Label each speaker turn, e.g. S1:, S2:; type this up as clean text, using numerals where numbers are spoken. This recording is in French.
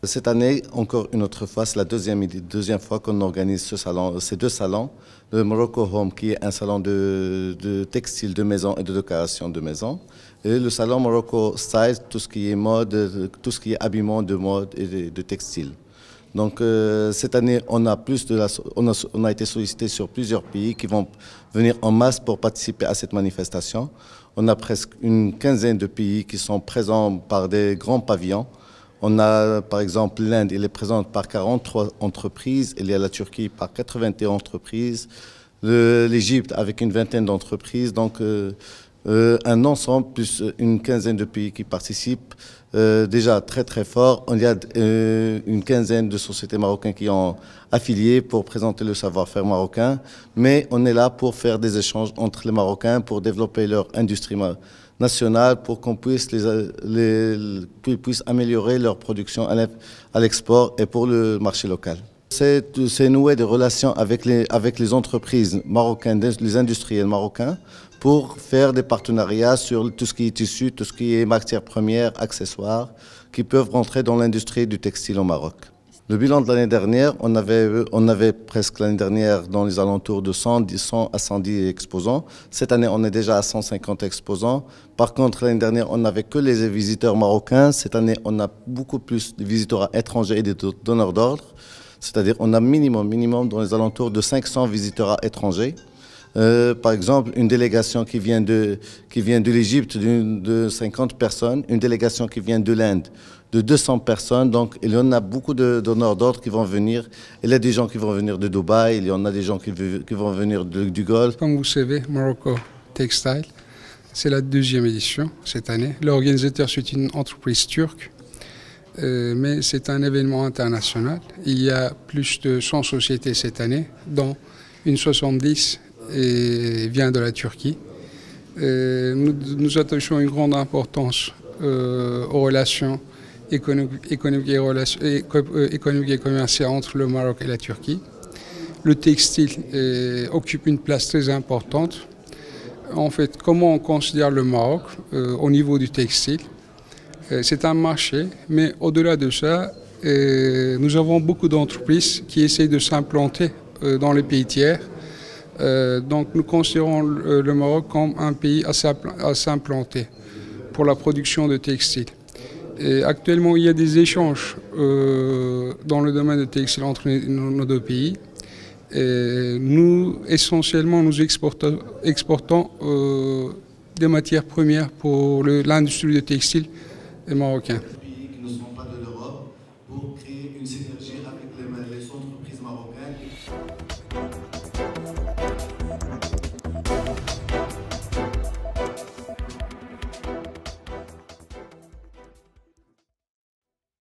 S1: Cette année, encore une autre fois, c'est la deuxième fois qu'on organise ces deux salons. Le Morocco Home, qui est un salon de textile de maison et de décoration de maison. Et le salon Morocco Style, tout ce qui est mode, tout ce qui est habillement de mode et de textile. Donc cette année, on a été sollicité sur plusieurs pays qui vont venir en masse pour participer à cette manifestation. On a presque une quinzaine de pays qui sont présents par des grands pavillons. On a par exemple l'Inde, elle est présente par 43 entreprises, il y a la Turquie par 81 entreprises, l'Égypte avec une vingtaine d'entreprises, donc un ensemble plus une quinzaine de pays qui participent, déjà très très fort. Il y a une quinzaine de sociétés marocaines qui ont affilié pour présenter le savoir-faire marocain, mais on est là pour faire des échanges entre les Marocains, pour développer leur industrie nationale, pour qu'on puisse puissent améliorer leur production à l'export et pour le marché local. C'est nouer des relations avec les entreprises marocaines, les industriels marocains, pour faire des partenariats sur tout ce qui est tissu, tout ce qui est matières premières, accessoires, qui peuvent rentrer dans l'industrie du textile au Maroc. Le bilan de l'année dernière, on avait presque l'année dernière dans les alentours de 100 à 110 exposants. Cette année, on est déjà à 150 exposants. Par contre, l'année dernière, on n'avait que les visiteurs marocains. Cette année, on a beaucoup plus de visiteurs étrangers et de donneurs d'ordre. C'est-à-dire on a minimum dans les alentours de 500 visiteurs étrangers. Par exemple, une délégation qui vient de l'Égypte de 50 personnes, une délégation qui vient de l'Inde de 200 personnes. Donc il y en a beaucoup de donneurs d'ordre qui vont venir. Il y a des gens qui vont venir de Dubaï, il y en a des gens qui vont venir du Golfe.
S2: Comme vous savez, Morocco Textile, c'est la deuxième édition cette année. L'organisateur, c'est une entreprise turque. Mais c'est un événement international. Il y a plus de 100 sociétés cette année, dont une 70 vient de la Turquie. Nous attachons une grande importance aux relations économiques et commerciales entre le Maroc et la Turquie. Le textile occupe une place très importante. En fait, comment on considère le Maroc au niveau du textile? C'est un marché, mais au-delà de ça, nous avons beaucoup d'entreprises qui essaient de s'implanter dans les pays tiers. Donc nous considérons le Maroc comme un pays à s'implanter pour la production de textiles. Et actuellement, il y a des échanges dans le domaine de textile entre nos deux pays. Et nous, essentiellement, nous exportons des matières premières pour l'industrie de textile marocain.